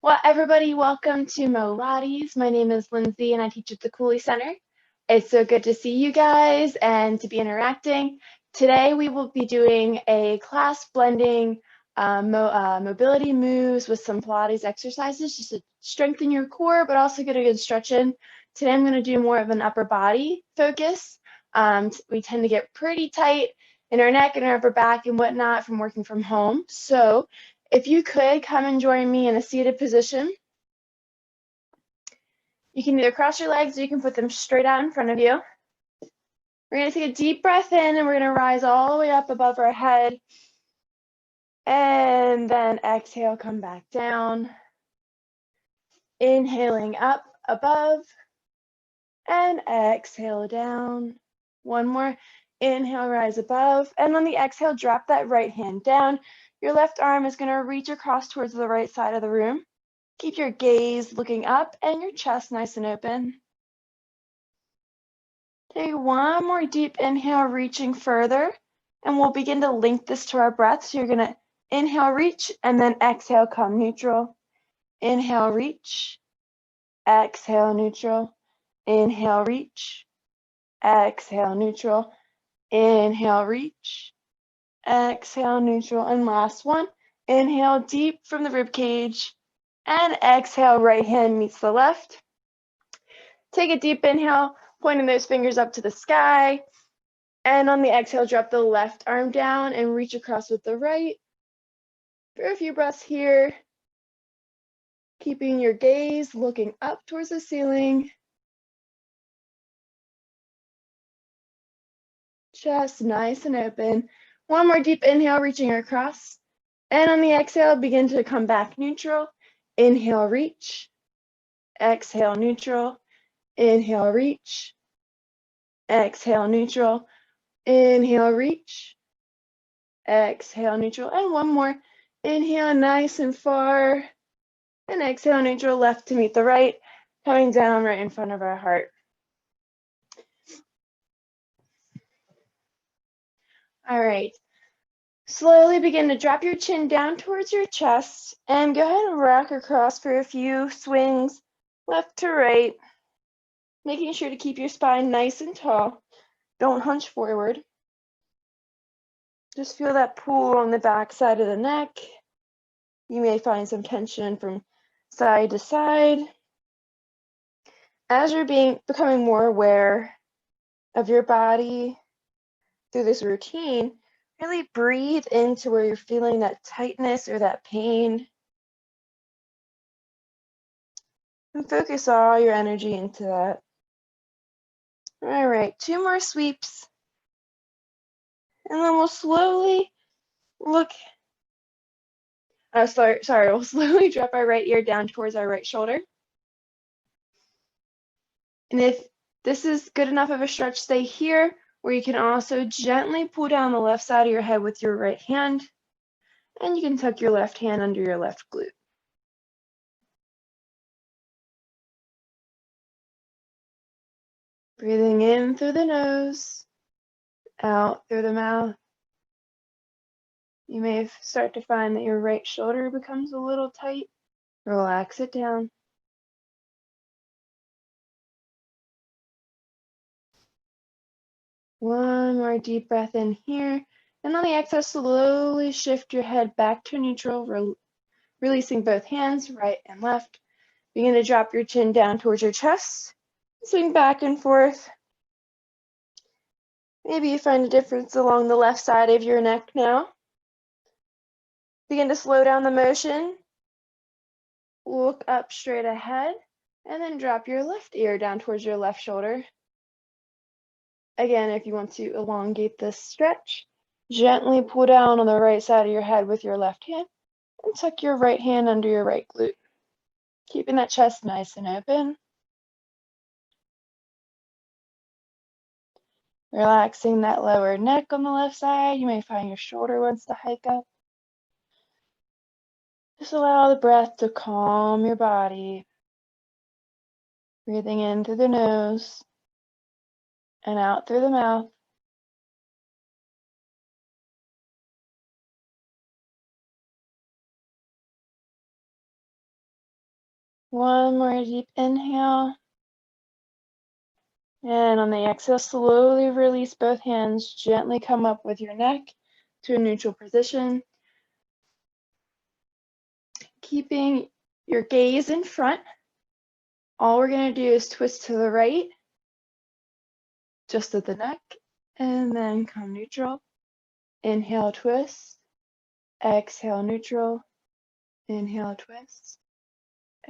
Well, everybody, welcome to MoLates. My name is Lindsay and I teach at the Cooley Center. It's so good to see you guys and to be interacting. Today we will be doing a class blending mobility moves with some Pilates exercises just to strengthen your core, but also get a good stretch in. Today I'm going to do more of an upper body focus. We tend to get pretty tight in our neck and our upper back and whatnot from working from home. So if you could come and join me in a seated position, you can either cross your legs or you can put them straight out in front of you. We're going to take a deep breath in and we're going to rise all the way up above our head. And then exhale, come back down. Inhaling up above and exhale down. One more. Inhale, rise above. And on the exhale, drop that right hand down. Your left arm is going to reach across towards the right side of the room. Keep your gaze looking up and your chest nice and open. Take one more deep inhale, reaching further, and we'll begin to link this to our breath. So you're going to inhale, reach, and then exhale, come neutral. Inhale, reach, exhale, neutral. Inhale, reach, exhale, neutral. Inhale, reach, exhale, neutral. And last one, inhale deep from the rib cage. And exhale, right hand meets the left. Take a deep inhale, pointing those fingers up to the sky. And on the exhale, drop the left arm down and reach across with the right. For a few breaths here, keeping your gaze looking up towards the ceiling. Chest nice and open. One more deep inhale, reaching across. And on the exhale, begin to come back neutral. Inhale, reach. Exhale, neutral. Inhale, reach. Exhale, neutral. Inhale, reach. Exhale, neutral. And one more. Inhale, nice and far. And exhale, neutral, left to meet the right. Coming down right in front of our heart. All right. Slowly begin to drop your chin down towards your chest and go ahead and rock across for a few swings, left to right, making sure to keep your spine nice and tall. Don't hunch forward. Just feel that pull on the back side of the neck. You may find some tension from side to side. As you're becoming more aware of your body through this routine, really breathe into where you're feeling that tightness or that pain. And focus all your energy into that. All right, 2 more sweeps. And then we'll slowly look. We'll slowly drop our right ear down towards our right shoulder. And if this is good enough of a stretch, stay here, where you can also gently pull down the left side of your head with your right hand. And you can tuck your left hand under your left glute. Breathing in through the nose, out through the mouth. You may start to find that your right shoulder becomes a little tight. Relax it down. One more deep breath in here. And on the exhale, slowly shift your head back to neutral, releasing both hands, right and left. Begin to drop your chin down towards your chest. Swing back and forth. Maybe you find a difference along the left side of your neck now. Begin to slow down the motion. Look up straight ahead, and then drop your left ear down towards your left shoulder. Again, if you want to elongate this stretch, gently pull down on the right side of your head with your left hand and tuck your right hand under your right glute, keeping that chest nice and open. Relaxing that lower neck on the left side. You may find your shoulder wants to hike up. Just allow the breath to calm your body. Breathing in through the nose and out through the mouth. One more deep inhale. And on the exhale, slowly release both hands. Gently come up with your neck to a neutral position. Keeping your gaze in front. All we're going to do is twist to the right, just at the neck, and then come neutral. Inhale, twist. Exhale, neutral. Inhale, twist.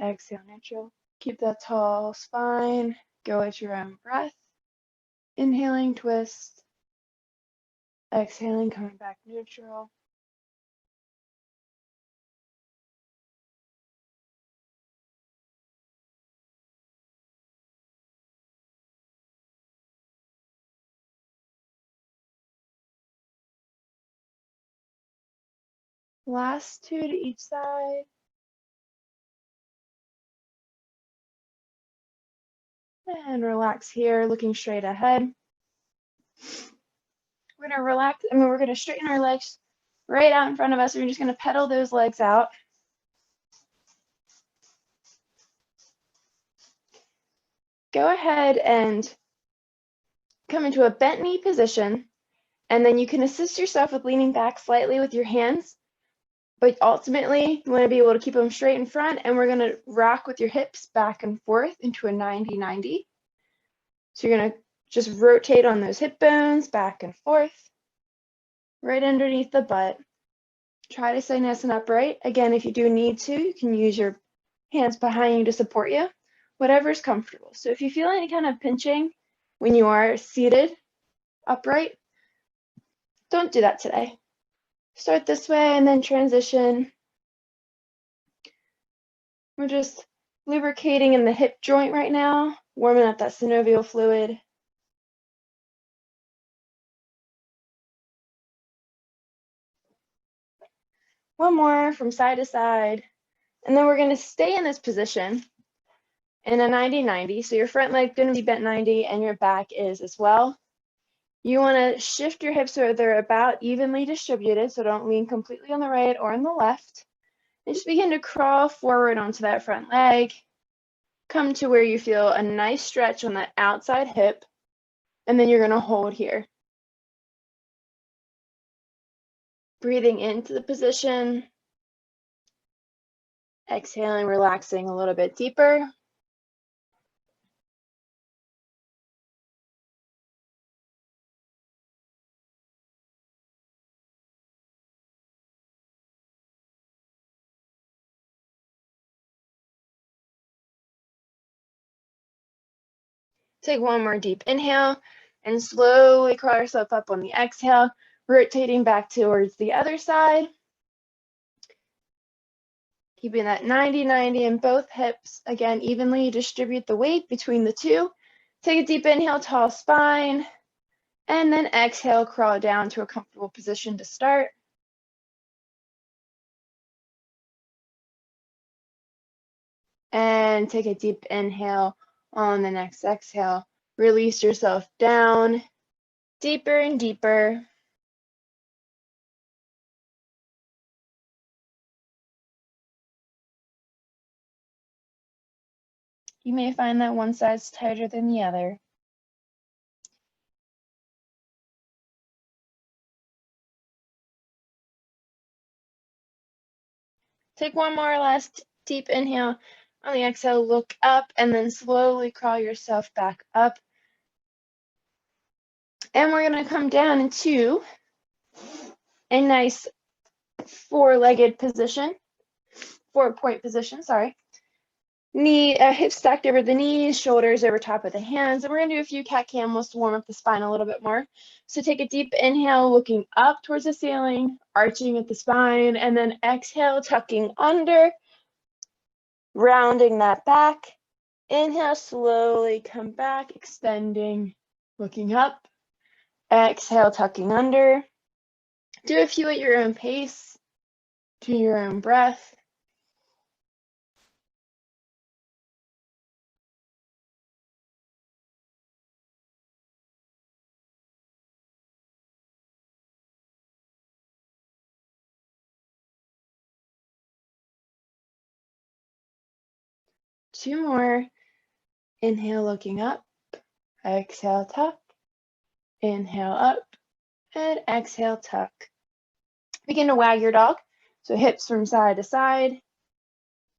Exhale, neutral. Keep that tall spine. Go at your own breath. Inhaling, twist. Exhaling, coming back neutral. Last two to each side. And relax here, looking straight ahead. We're gonna relax, we're gonna straighten our legs right out in front of us. We're just gonna pedal those legs out. Go ahead and come into a bent knee position, and then you can assist yourself with leaning back slightly with your hands, but ultimately you wanna be able to keep them straight in front, and we're gonna rock with your hips back and forth into a 90-90. So you're gonna just rotate on those hip bones back and forth, right underneath the butt. Try to stay nice and upright. Again, if you do need to, you can use your hands behind you to support you, whatever's comfortable. So if you feel any kind of pinching when you are seated upright, don't do that today. Start this way and then transition. We're just lubricating in the hip joint right now, warming up that synovial fluid. One more from side to side. And then we're going to stay in this position in a 90-90. So your front leg is going to be bent 90 and your back is as well. You want to shift your hips so they're about evenly distributed, so don't lean completely on the right or on the left. And just begin to crawl forward onto that front leg. Come to where you feel a nice stretch on that outside hip, and then you're going to hold here. Breathing into the position. Exhaling, relaxing a little bit deeper. Take one more deep inhale and slowly crawl yourself up on the exhale, rotating back towards the other side. Keeping that 90-90 in both hips. Again, evenly distribute the weight between the two. Take a deep inhale, tall spine, and then exhale, crawl down to a comfortable position to start. And take a deep inhale on the next exhale. Release yourself down, deeper and deeper. You may find that one side's tighter than the other. Take one more last deep inhale. On the exhale, look up and then slowly crawl yourself back up. And we're going to come down into a nice four-legged position, 4-point position, sorry. Hips stacked over the knees, shoulders over top of the hands. And we're going to do a few cat camels to warm up the spine a little bit more. So take a deep inhale, looking up towards the ceiling, arching at the spine, and then exhale, tucking under, rounding that back. Inhale, slowly come back, extending, looking up. Exhale, tucking under. Do a few at your own pace, to your own breath. 2 more. Inhale, looking up. Exhale, tuck. Inhale, up. And exhale, tuck. Begin to wag your dog. So hips from side to side.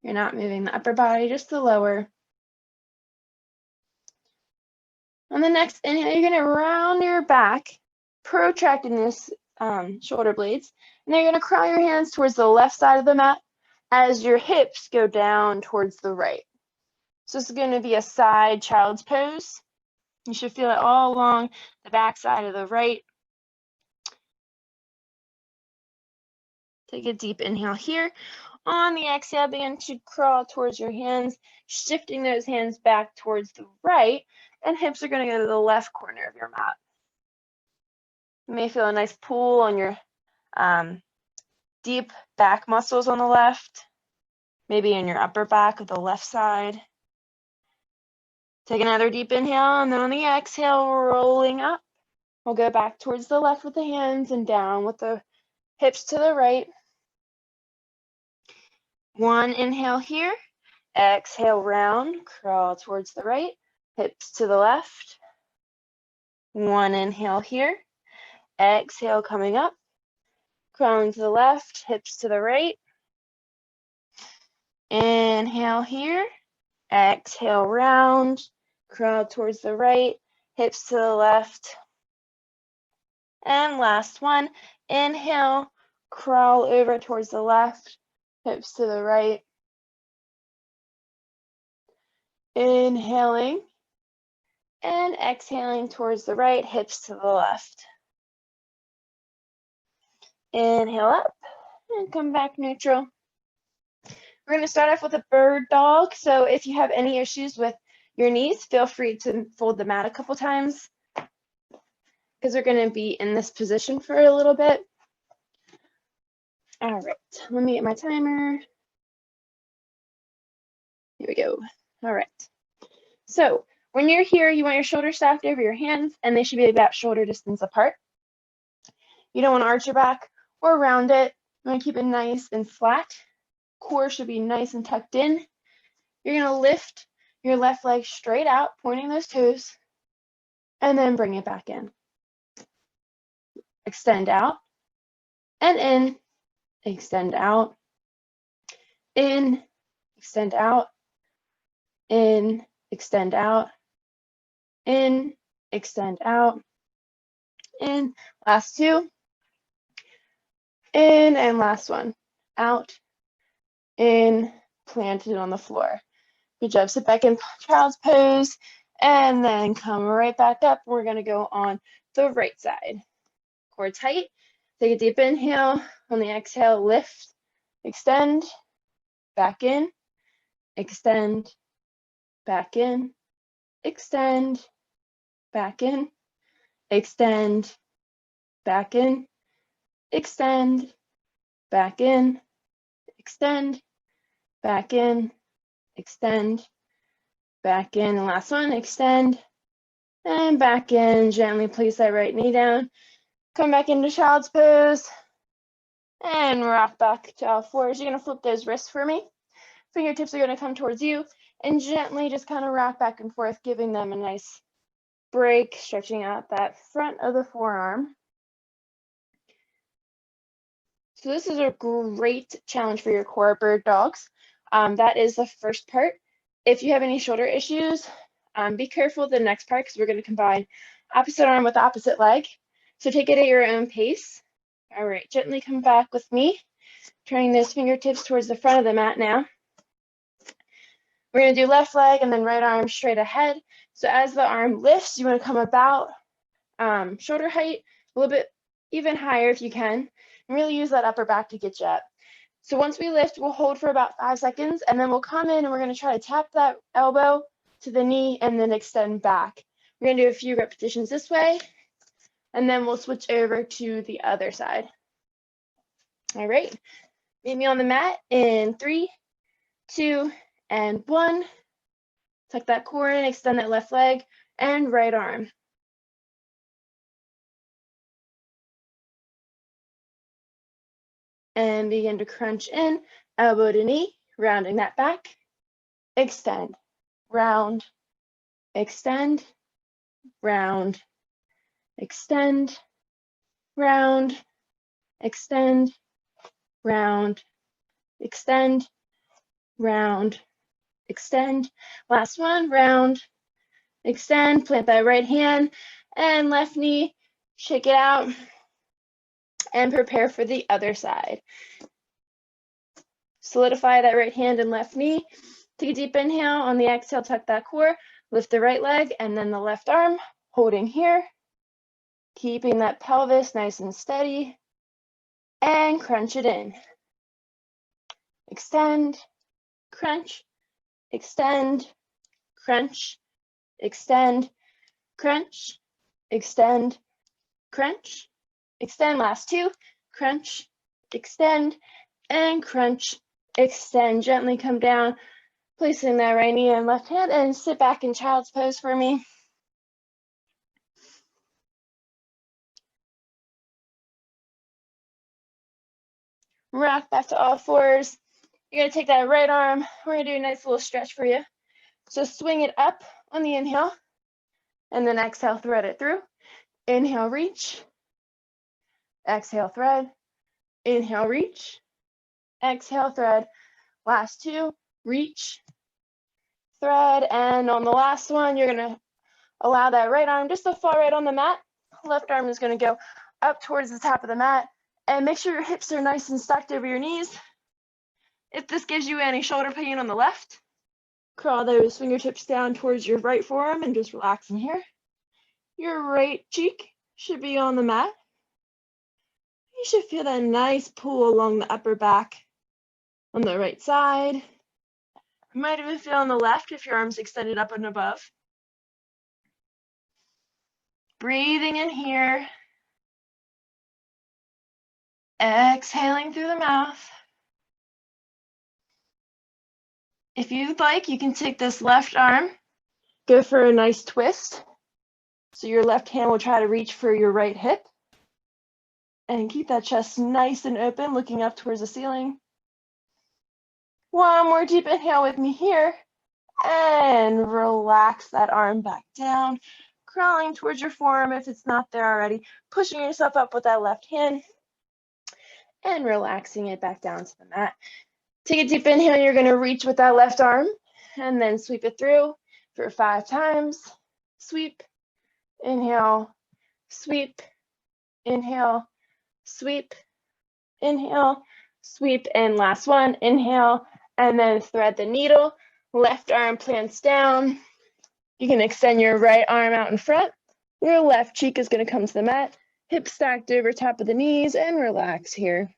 You're not moving the upper body, just the lower. On the next inhale, you're going to round your back, protracting this shoulder blades. And then you're going to curl your hands towards the left side of the mat as your hips go down towards the right. So this is going to be a side child's pose. You should feel it all along the back side of the right. Take a deep inhale here. On the exhale, begin to crawl towards your hands, shifting those hands back towards the right, and hips are going to go to the left corner of your mat. You may feel a nice pull on your deep back muscles on the left, maybe in your upper back of the left side. Take another deep inhale, and then on the exhale, rolling up. We'll go back towards the left with the hands and down with the hips to the right. 1 inhale here. Exhale, round, crawl towards the right, hips to the left. 1 inhale here. Exhale, coming up, crawling to the left, hips to the right. Inhale here. Exhale, round, crawl towards the right, hips to the left. And last one, inhale, crawl over towards the left, hips to the right. Inhaling and exhaling towards the right, hips to the left. Inhale up and come back neutral. We're going to start off with a bird dog. So if you have any issues with your knees, feel free to fold the mat a couple times because we're going to be in this position for a little bit. All right, let me get my timer. Here we go. All right. So when you're here, you want your shoulders stacked over your hands, and they should be about shoulder distance apart. You don't want to arch your back or round it. You want to keep it nice and flat. Core should be nice and tucked in. You're going to lift your left leg straight out, pointing those toes, and then bring it back in. Extend out and in. Extend out, in, extend out, in, extend out, in, extend out, in. Last 2. In and last one. Out, in, planted on the floor. Good job. Sit back in child's pose and then come right back up. We're going to go on the right side. Core tight. Take a deep inhale. On the exhale, lift, extend, back in, extend, back in, extend, back in, extend, back in, extend, back in, extend, back in, extend, back in. And last one, extend, and back in. Gently place that right knee down. Come back into child's pose and rock back to all fours. You're going to flip those wrists for me. Fingertips are going to come towards you and gently just kind of rock back and forth, giving them a nice break, stretching out that front of the forearm. So this is a great challenge for your core, bird dogs. That is the first part. If you have any shoulder issues, be careful the next part because we're going to combine opposite arm with opposite leg. So take it at your own pace. All right, gently come back with me, turning those fingertips towards the front of the mat now. We're going to do left leg and then right arm straight ahead. So as the arm lifts, you want to come about shoulder height, a little bit even higher if you can, and really use that upper back to get you up. So once we lift, we'll hold for about 5 seconds, and then we'll come in and we're going to try to tap that elbow to the knee and then extend back. We're going to do a few repetitions this way, and then we'll switch over to the other side. All right, meet me on the mat in 3, 2, and 1. Tuck that core in, extend that left leg and right arm. And begin to crunch in, elbow to knee, rounding that back. extend, round, extend, round, extend, round, extend, round, extend, round, extend. Last one, round, extend, plant that right hand and left knee, shake it out, and prepare for the other side. Solidify that right hand and left knee. Take a deep inhale. On the exhale, tuck that core, lift the right leg and then the left arm, holding here, keeping that pelvis nice and steady, and crunch it in. Extend, crunch, extend, crunch, extend, crunch, extend, crunch, extend. Last two, crunch, extend, and crunch, extend. Gently come down, placing that right knee and left hand, and sit back in child's pose for me. Rock back to all fours. You're gonna take that right arm. We're gonna do a nice little stretch for you. So swing it up on the inhale, and then exhale, thread it through. Inhale, reach. Exhale, thread. Inhale, reach. Exhale, thread. Last two, reach, thread, and on the last one, you're gonna allow that right arm just to fall right on the mat. Left arm is gonna go up towards the top of the mat, and make sure your hips are nice and stacked over your knees. If this gives you any shoulder pain on the left, crawl those fingertips down towards your right forearm and just relax in here. Your right cheek should be on the mat. You should feel that nice pull along the upper back on the right side. You might even feel on the left if your arm's extended up and above. Breathing in here. Exhaling through the mouth. If you'd like, you can take this left arm, go for a nice twist. So your left hand will try to reach for your right hip. And keep that chest nice and open, looking up towards the ceiling. One more deep inhale with me here. And relax that arm back down, crawling towards your forearm if it's not there already, pushing yourself up with that left hand, and relaxing it back down to the mat. Take a deep inhale, you're gonna reach with that left arm, and then sweep it through for 5 times. Sweep, inhale, sweep, inhale, sweep, inhale, sweep, and last one, inhale, and then thread the needle. Left arm plants down. You can extend your right arm out in front. Your left cheek is going to come to the mat. Hips stacked over top of the knees, and relax here.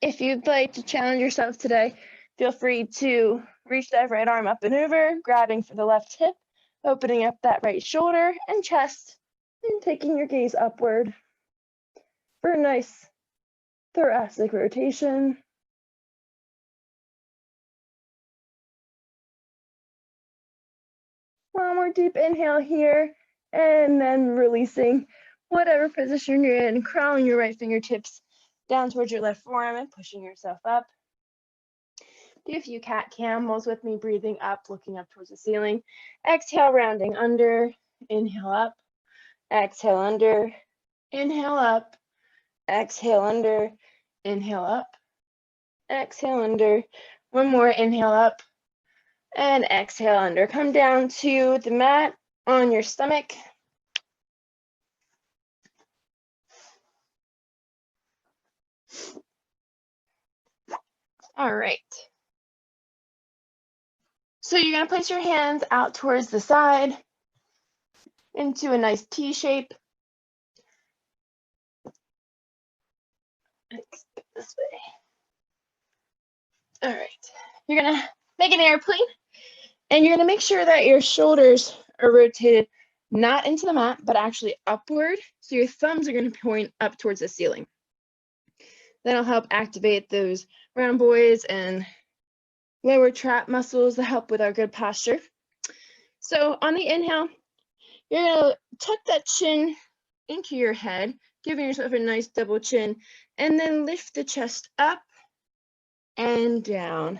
If you'd like to challenge yourself today, feel free to reach that right arm up and over, grabbing for the left hip, opening up that right shoulder and chest, and taking your gaze upward for a nice thoracic rotation. One more deep inhale here, and then releasing whatever position you're in, crawling your right fingertips down towards your left forearm and pushing yourself up. Do a few cat camels with me, breathing up, looking up towards the ceiling. Exhale, rounding under, inhale up, exhale under, inhale up, exhale under, inhale up, exhale under. One more, inhale up, and exhale under. Come down to the mat on your stomach. All right. So you're going to place your hands out towards the side into a nice T shape. Let's go this way. All right. You're going to make an airplane, and you're going to make sure that your shoulders are rotated not into the mat, but actually upward. So your thumbs are going to point up towards the ceiling. That'll help activate those round boys and lower trap muscles that help with our good posture. So on the inhale, you're gonna tuck that chin into your head, giving yourself a nice double chin, and then lift the chest up and down.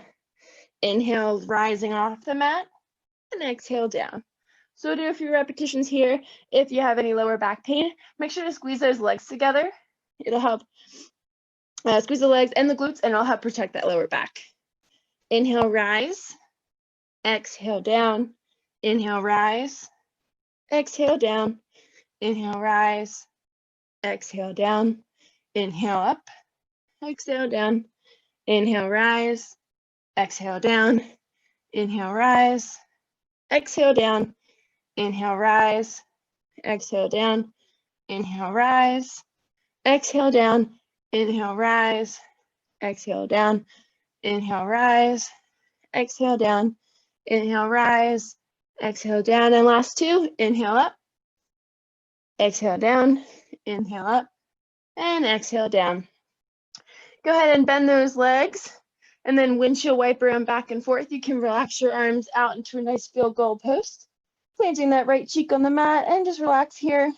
Inhale, rising off the mat, and exhale down. So we'll do a few repetitions here. If you have any lower back pain, make sure to squeeze those legs together. It'll help squeeze the legs and the glutes, and it'll help protect that lower back. Inhale, rise. Exhale, down. Inhale, rise. Exhale, down. Inhale, rise. Exhale, down. Inhale, up. Exhale, down. Inhale, rise. Exhale, down. Inhale, rise. Exhale, down. Inhale, rise. Exhale, down. Inhale, rise. Exhale, down. Inhale, rise. Exhale, down. Inhale, rise. Exhale, down. Inhale, rise. Exhale, down. And last two. Inhale, up. Exhale, down. Inhale, up. And exhale, down. Go ahead and bend those legs. And then windshield wiper them back and forth. You can relax your arms out into a nice field goal post. Planting that right cheek on the mat and just relax here.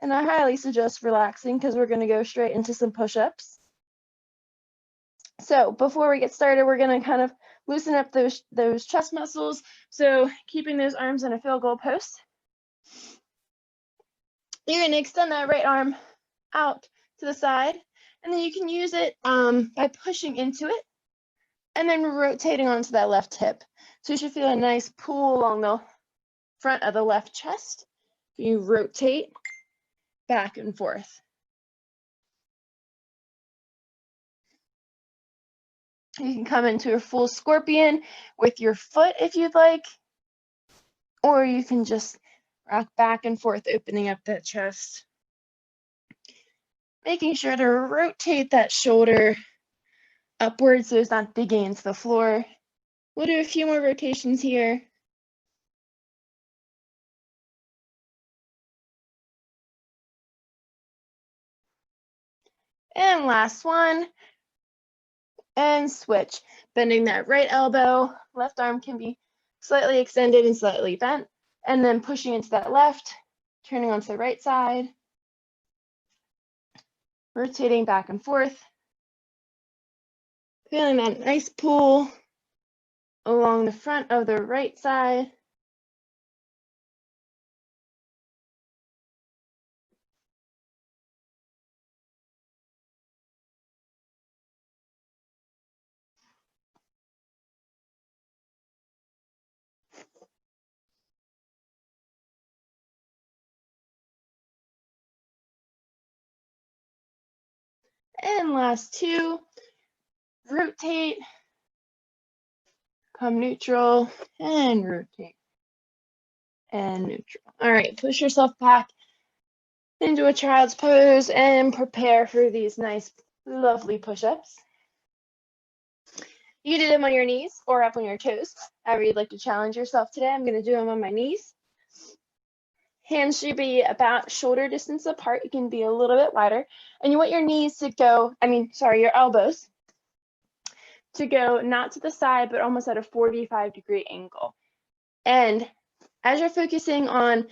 And I highly suggest relaxing because we're going to go straight into some push-ups. So before we get started, we're going to kind of loosen up those chest muscles. So keeping those arms in a field goal post. You're going to extend that right arm out to the side, and then you can use it by pushing into it and then rotating onto that left hip. So you should feel a nice pull along the front of the left chest. You rotate back and forth. You can come into a full scorpion with your foot if you'd like, or you can just rock back and forth, opening up that chest. Making sure to rotate that shoulder upwards so it's not digging into the floor. We'll do a few more rotations here. And last one. And switch. Bending that right elbow. Left arm can be slightly extended and slightly bent. And then pushing into that left. Turning onto the right side. Rotating back and forth. Feeling that nice pull along the front of the right side. And last two. Rotate. Come neutral and rotate. And neutral. All right, push yourself back into a child's pose and prepare for these nice, lovely push-ups. You can do them on your knees or up on your toes. However you'd like to challenge yourself today, I'm going to do them on my knees. Hands should be about shoulder distance apart. You can be a little bit wider. And you want your knees to go, your elbows to go not to the side, but almost at a 45-degree angle. And as you're focusing on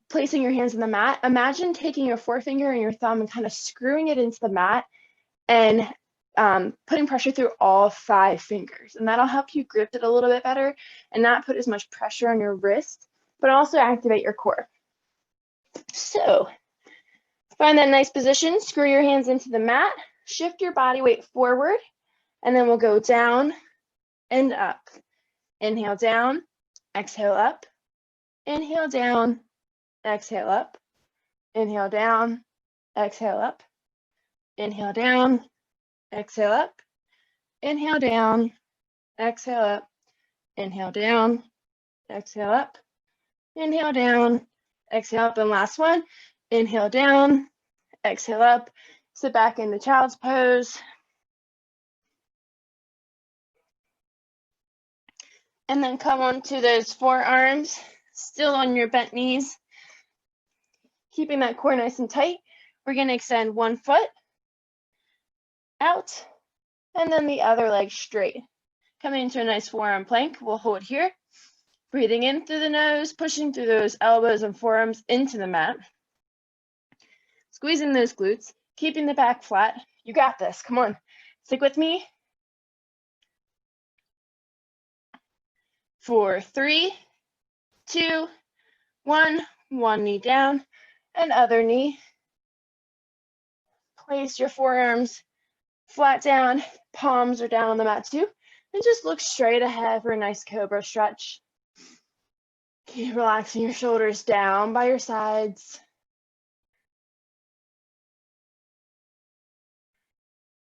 placing your hands on the mat, imagine taking your forefinger and your thumb and kind of screwing it into the mat and putting pressure through all 5 fingers. And that'll help you grip it a little bit better and not put as much pressure on your wrist, but also activate your core. So find that nice position, screw your hands into the mat, shift your body weight forward, and then we'll go down and up. Inhale down, exhale up, inhale down, exhale up, inhale down, exhale up, inhale down, exhale up, inhale down, exhale up, inhale down, exhale up, inhale down, exhale up, and last one, inhale down, exhale up, sit back into child's pose. And then come onto those forearms, still on your bent knees. Keeping that core nice and tight, we're going to extend one foot out, and then the other leg straight. Coming into a nice forearm plank, we'll hold here. Breathing in through the nose, pushing through those elbows and forearms into the mat. Squeezing those glutes, keeping the back flat. You got this, come on. Stick with me. For 3, 2, 1, one knee down, and other knee. Place your forearms flat down, palms are down on the mat too, and just look straight ahead for a nice Cobra stretch. Keep relaxing your shoulders down by your sides.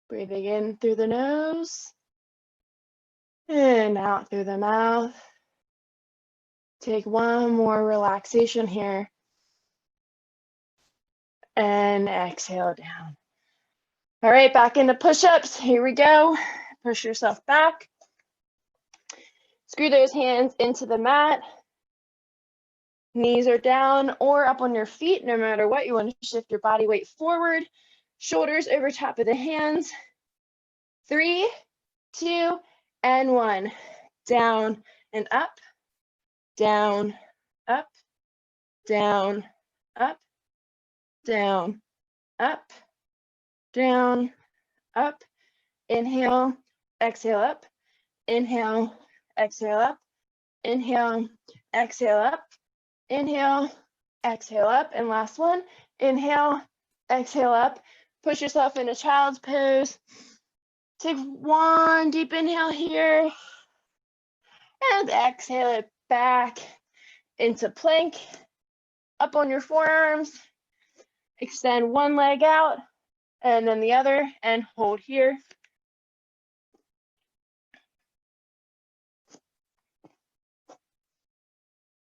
Breathing in through the nose, and out through the mouth. Take one more relaxation here. And exhale down. All right, back into push-ups. Here we go. Push yourself back. Screw those hands into the mat. Knees are down or up on your feet, no matter what. You want to shift your body weight forward. Shoulders over top of the hands. 3, 2, and 1. Down and up. Down, up, down, up, down, up, down, up. Inhale, exhale up. Inhale, exhale up. Inhale, exhale up. Inhale, exhale up. And last one, inhale, exhale up. Push yourself into child's pose. Take one deep inhale here. And exhale it back into plank. Up on your forearms. Extend one leg out and then the other and hold here.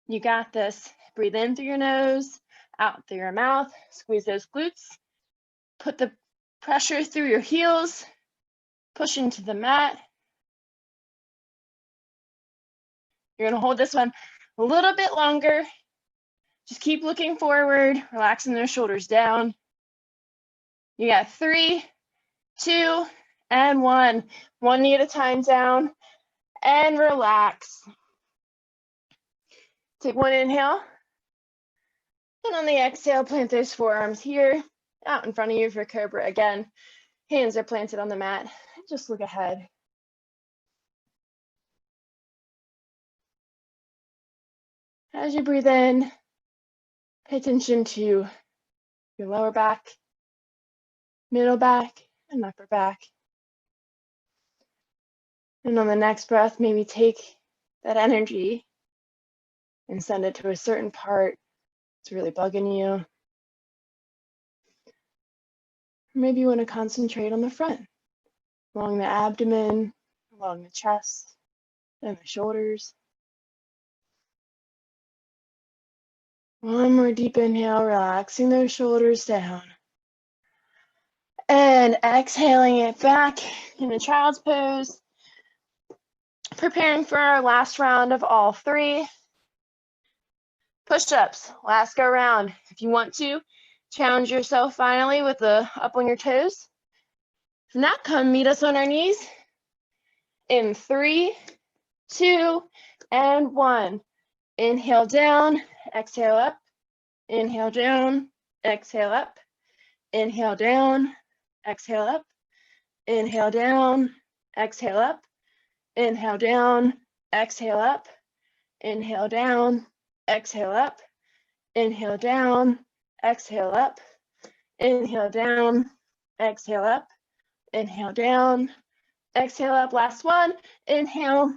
You got this. Breathe in through your nose, out through your mouth. Squeeze those glutes. Put the pressure through your heels. Push into the mat. You're going to hold this one a little bit longer. Just keep looking forward, relaxing those shoulders down. You got 3, 2, and 1. One knee at a time down and relax. Take one inhale. And on the exhale, plant those forearms here, out in front of you for Cobra again. Hands are planted on the mat. Just look ahead. As you breathe in, pay attention to your lower back, middle back, and upper back. And on the next breath, maybe take that energy and send it to a certain part that's really bugging you. Maybe you want to concentrate on the front, along the abdomen, along the chest, and the shoulders. One more deep inhale, relaxing those shoulders down. And exhaling it back in a child's pose. Preparing for our last round of all 3. Push-ups, last go round. If you want to, challenge yourself finally with the up on your toes. If not, come meet us on our knees. In 3, 2, and 1. Inhale down, exhale up. Inhale down, exhale up. Inhale down, exhale up. Inhale down, exhale up. Inhale down, exhale up. Inhale down, exhale up. Inhale down, exhale up. Inhale down, exhale up. Inhale down, exhale up. Last one. Inhale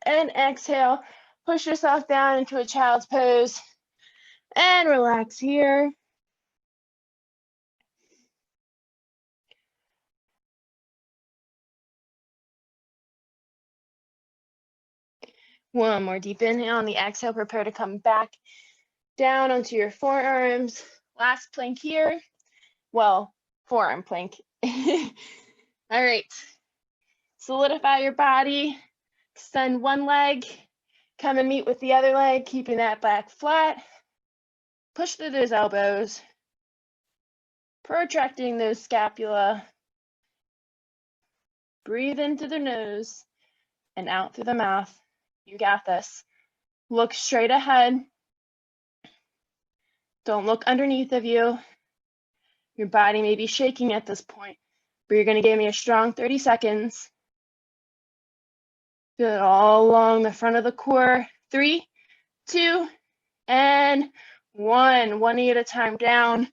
and exhale. Push yourself down into a child's pose and relax here. One more deep inhale. On the exhale, prepare to come back down onto your forearms. Last plank here. Well, forearm plank. All right. Solidify your body. Extend one leg. Come and meet with the other leg, keeping that back flat. Push through those elbows. Protracting those scapula. Breathe in through the nose and out through the mouth. You got this. Look straight ahead. Don't look underneath of you. Your body may be shaking at this point, but you're going to give me a strong 30 seconds. Feel it all along the front of the core. 3, 2, and 1. One knee at a time down.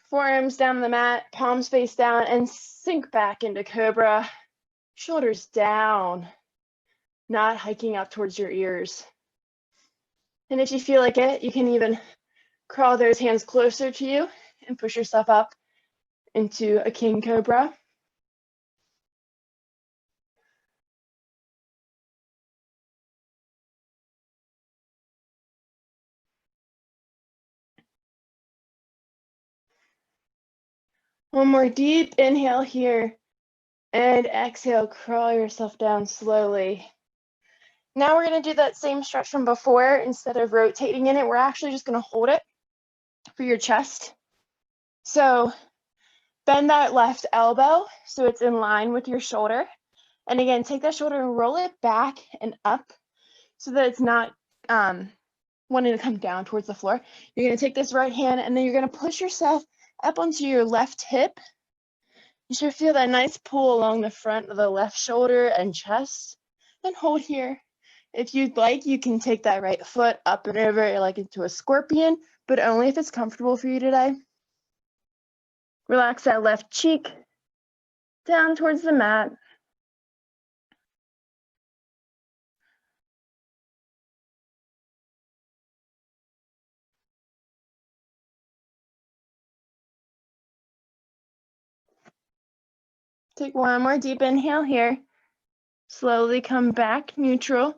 Forearms down on the mat, palms face down, and sink back into Cobra. Shoulders down, not hiking up towards your ears. And if you feel like it, you can even crawl those hands closer to you and push yourself up into a King Cobra. One more deep inhale here, and exhale, crawl yourself down slowly. Now we're going to do that same stretch from before. Instead of rotating in it, we're actually just going to hold it for your chest. So bend that left elbow so it's in line with your shoulder. And again, take that shoulder and roll it back and up so that it's not wanting to come down towards the floor. You're going to take this right hand and then you're going to push yourself up onto your left hip. You should feel that nice pull along the front of the left shoulder and chest. And hold here. If you'd like, you can take that right foot up and over like into a scorpion, but only if it's comfortable for you today. Relax that left cheek down towards the mat. Take one more deep inhale here. Slowly come back neutral.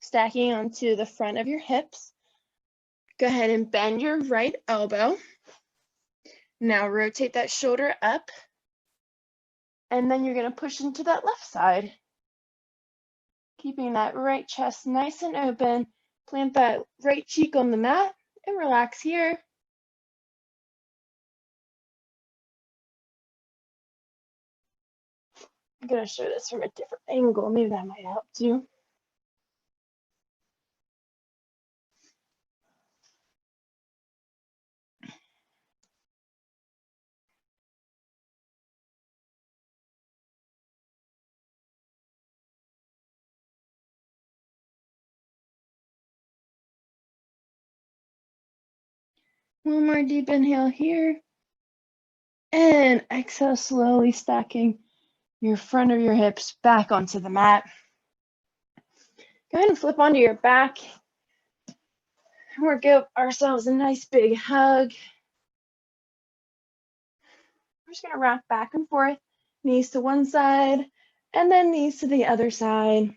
Stacking onto the front of your hips. Go ahead and bend your right elbow. Now rotate that shoulder up. And then you're going to push into that left side. Keeping that right chest nice and open. Plant that right cheek on the mat and relax here. I'm going to show this from a different angle. Maybe that might help too. One more deep inhale here. And exhale, slowly stacking your front of your hips back onto the mat. Go ahead and flip onto your back. We'll give ourselves a nice big hug. We're just going to rock back and forth, knees to one side, and then knees to the other side.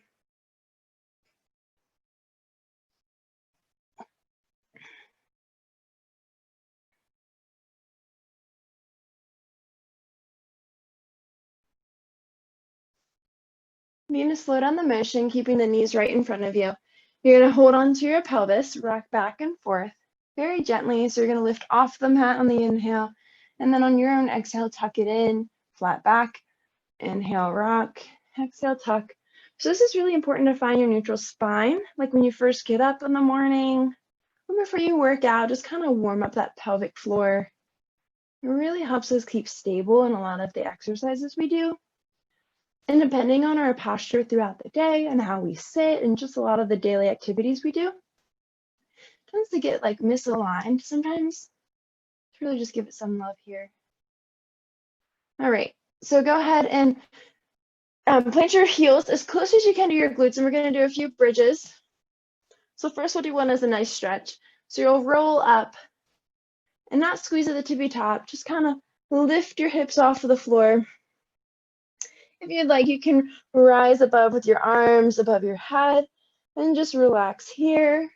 You need to slow down the motion, keeping the knees right in front of you. You're going to hold onto your pelvis, rock back and forth very gently. So you're going to lift off the mat on the inhale, and then on your own exhale, tuck it in, flat back. Inhale, rock. Exhale, tuck. So this is really important to find your neutral spine. Like when you first get up in the morning, or before you work out, just kind of warm up that pelvic floor. It really helps us keep stable in a lot of the exercises we do. And depending on our posture throughout the day and how we sit and just a lot of the daily activities we do, it tends to get like misaligned sometimes. To really just give it some love here. All right, so go ahead and plant your heels as close as you can to your glutes, and we're going to do a few bridges. So first we'll do one as a nice stretch. So you'll roll up and not squeeze at the tippy top, just kind of lift your hips off of the floor. If you'd like, you can rise above with your arms above your head and just relax here,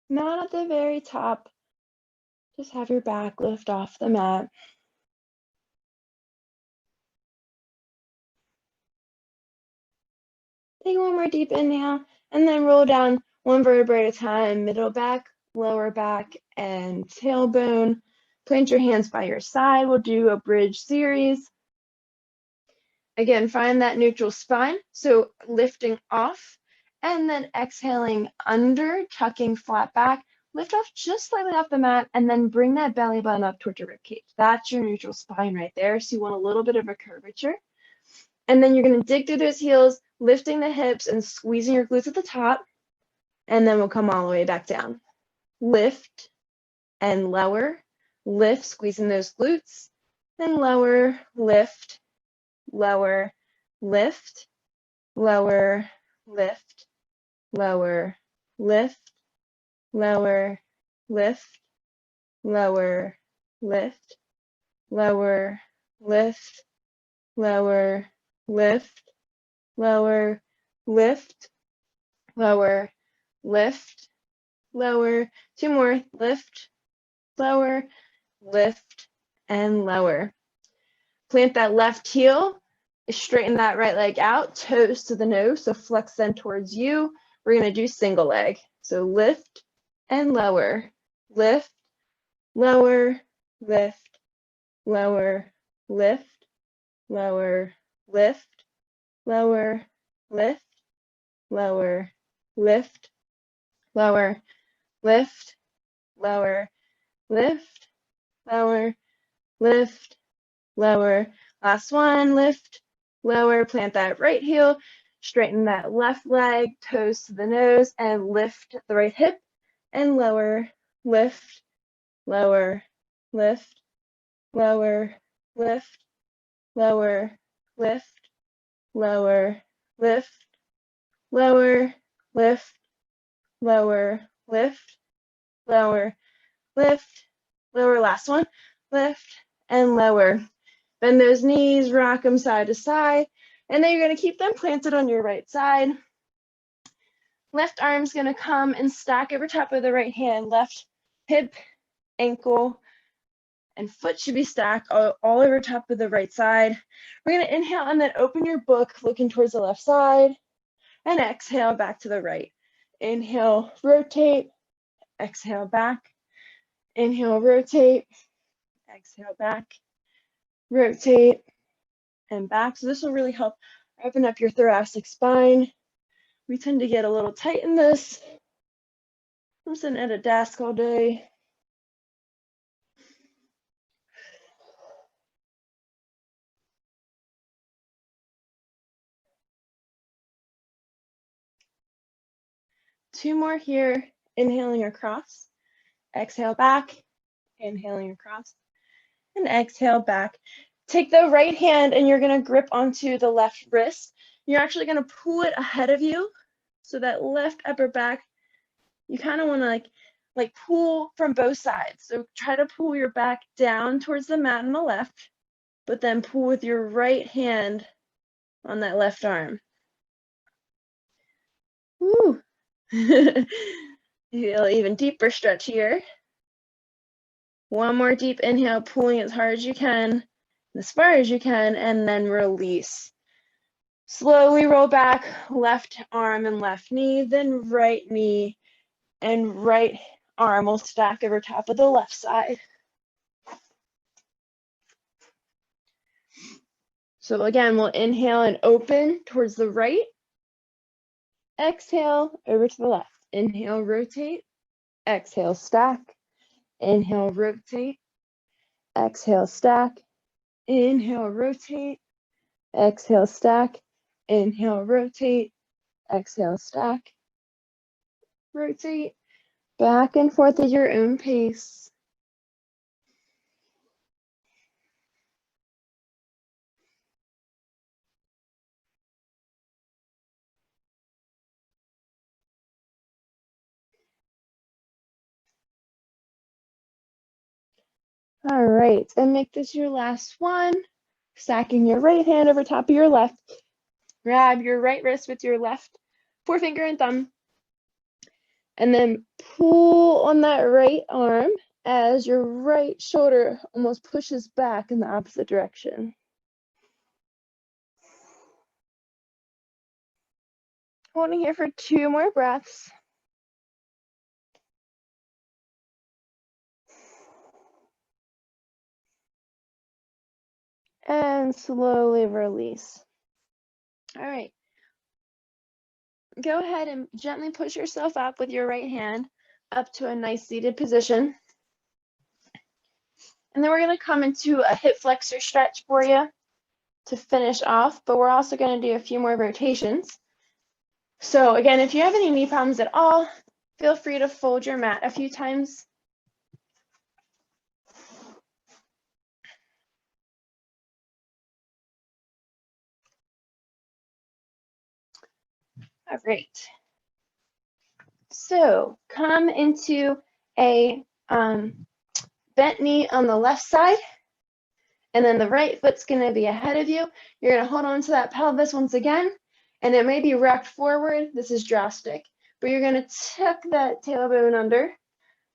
not at the very top. Just have your back lift off the mat. Take one more deep inhale and then roll down one vertebrae at a time, middle back, lower back, and tailbone. Plant your hands by your side. We'll do a bridge series. Again, find that neutral spine. So lifting off and then exhaling under, tucking flat back. Lift off just slightly off the mat and then bring that belly button up towards your rib cage. That's your neutral spine right there. So you want a little bit of a curvature. And then you're going to dig through those heels, lifting the hips and squeezing your glutes at the top. And then we'll come all the way back down. Lift and lower. Lift, squeezing those glutes. Then lower, lift, lower, lift, lower, lift, lower, lift, lower, lift, lower, lift, lower, lift, lower, lift, lower, lift, lower, lift, lower. Two more. Lift, lower, lift, and lower. Plant that left heel. Straighten that right leg out, toes to the nose, so flex them towards you. We're going to do single leg. So lift and lower, lift, lower, lift, lower, lift, lower, lift, lower, lift, lower, lift, lower, lift, lower, lift, lower, lift, lower. Last one, lift, lower, plant that right heel, straighten that left leg, toes to the nose, and lift the right hip, and lower, lift, lower, lift, lower, lift, lower, lift, lower, lift, lower, lift, lower, lift, lower, lift, lower. Last one, lift and lower. Bend those knees, rock them side to side, and then you're going to keep them planted on your right side. Left arm's going to come and stack over top of the right hand. Left hip, ankle, and foot should be stacked all over top of the right side. We're going to inhale and then open your book, looking towards the left side, and exhale back to the right. Inhale, rotate, exhale back. Inhale, rotate, exhale back. Rotate and back. So this will really help open up your thoracic spine. We tend to get a little tight in this. I'm sitting at a desk all day. Two more here. Inhaling across. Exhale back. Inhaling across. And exhale back. Take the right hand and you're going to grip onto the left wrist. You're actually going to pull it ahead of you. So that left upper back, you kind of want to like pull from both sides. So try to pull your back down towards the mat on the left, but then pull with your right hand on that left arm. Woo. Feel even deeper stretch here. One more deep inhale, pulling as hard as you can, as far as you can, and then release. Slowly roll back, left arm and left knee, then right knee and right arm will stack over top of the left side. So again, we'll inhale and open towards the right. Exhale, over to the left. Inhale, rotate. Exhale, stack. Inhale, rotate. Exhale, stack. Inhale, rotate. Exhale, stack. Inhale, rotate. Exhale, stack. Rotate. Back and forth at your own pace. All right, and make this your last one. Stacking your right hand over top of your left. Grab your right wrist with your left forefinger and thumb. And then pull on that right arm as your right shoulder almost pushes back in the opposite direction. Holding here for 2 more breaths. And slowly release. All right. Go ahead and gently push yourself up with your right hand up to a nice seated position. And then we're going to come into a hip flexor stretch for you to finish off, but we're also going to do a few more rotations. So again, if you have any knee problems at all, feel free to fold your mat a few times. All right. So come into a bent knee on the left side, and then the right foot's going to be ahead of you. You're going to hold on to that pelvis once again, and it may be rocked forward. This is drastic, but you're going to tuck that tailbone under,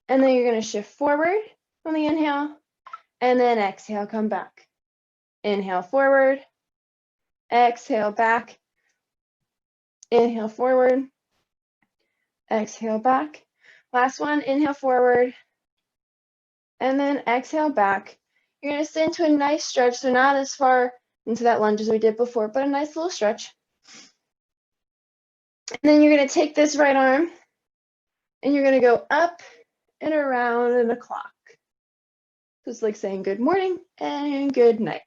and then you're going to shift forward on the inhale, and then exhale, come back. Inhale forward, exhale back, inhale forward, exhale back. Last one, inhale forward, and then exhale back. You're going to sit into a nice stretch, so not as far into that lunge as we did before, but a nice little stretch. And then you're going to take this right arm, and you're going to go up and around in a clock. So it's like saying good morning and good night.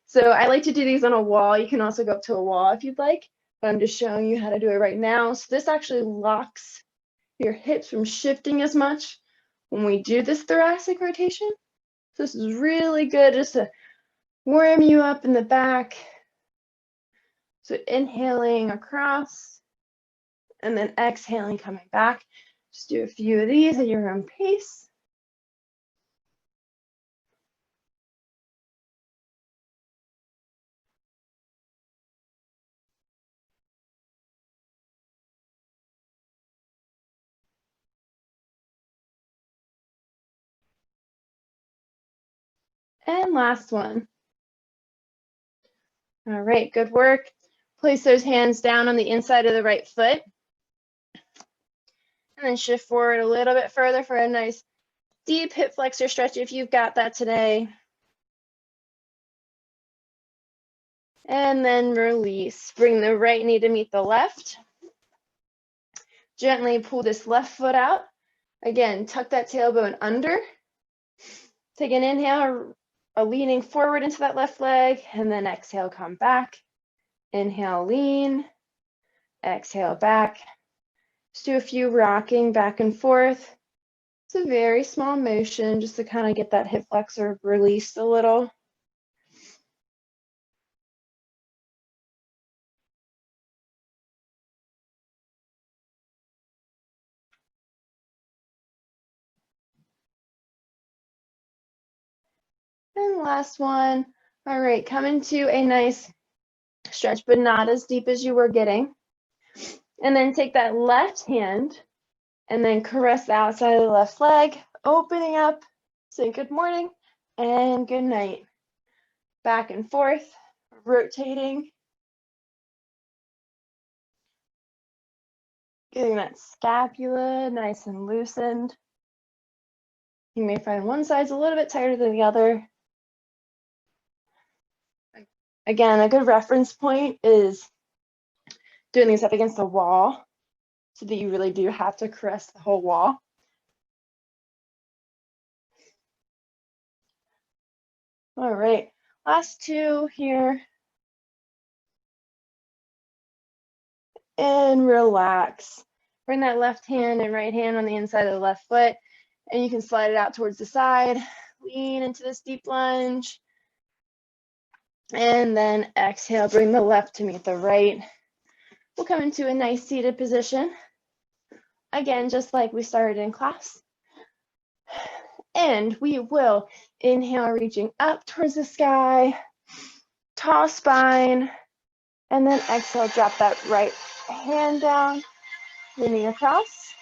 So I like to do these on a wall. You can also go up to a wall if you'd like, but I'm just showing you how to do it right now. So this actually locks your hips from shifting as much when we do this thoracic rotation. So this is really good just to warm you up in the back. So inhaling across and then exhaling, coming back. Just do a few of these at your own pace. And last one. All right, good work. Place those hands down on the inside of the right foot. And then shift forward a little bit further for a nice deep hip flexor stretch if you've got that today. And then release. Bring the right knee to meet the left. Gently pull this left foot out. Again, tuck that tailbone under. Take an inhale, leaning forward into that left leg, and then exhale, come back. Inhale, lean. Exhale, back. Just do a few rocking back and forth. It's a very small motion just to kind of get that hip flexor released a little. And last one. All right, come into a nice stretch, but not as deep as you were getting. And then take that left hand and then caress the outside of the left leg, opening up, say good morning and good night. Back and forth, rotating. Getting that scapula nice and loosened. You may find one side's a little bit tighter than the other. Again, a good reference point is doing these up against the wall so that you really do have to caress the whole wall. All right, last two here. And relax. Bring that left hand and right hand on the inside of the left foot, and you can slide it out towards the side. Lean into this deep lunge. And then exhale, bring the left to meet the right. We'll come into a nice seated position. Again, just like we started in class. And we will inhale, reaching up towards the sky, tall spine, and then exhale, drop that right hand down, leaning across,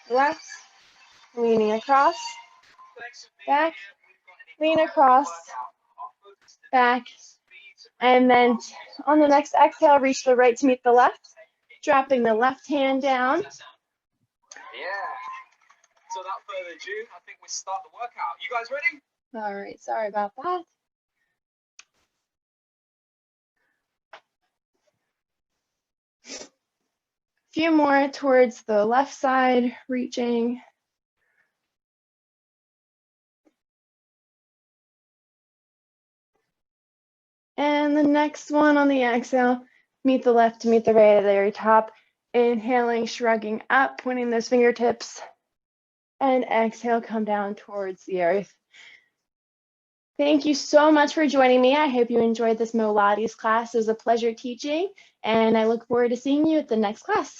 left, leaning across, back, lean across, back, and then on the next exhale, reach the right to meet the left, dropping the left hand down. Yeah. So without further ado, I think we start the workout. You guys ready? All right, sorry about that. Few more towards the left side, reaching. And the next one on the exhale, meet the left to meet the right at the very top. Inhaling, shrugging up, pointing those fingertips. And exhale, come down towards the earth. Thank you so much for joining me. I hope you enjoyed this MoLates class. It was a pleasure teaching, and I look forward to seeing you at the next class.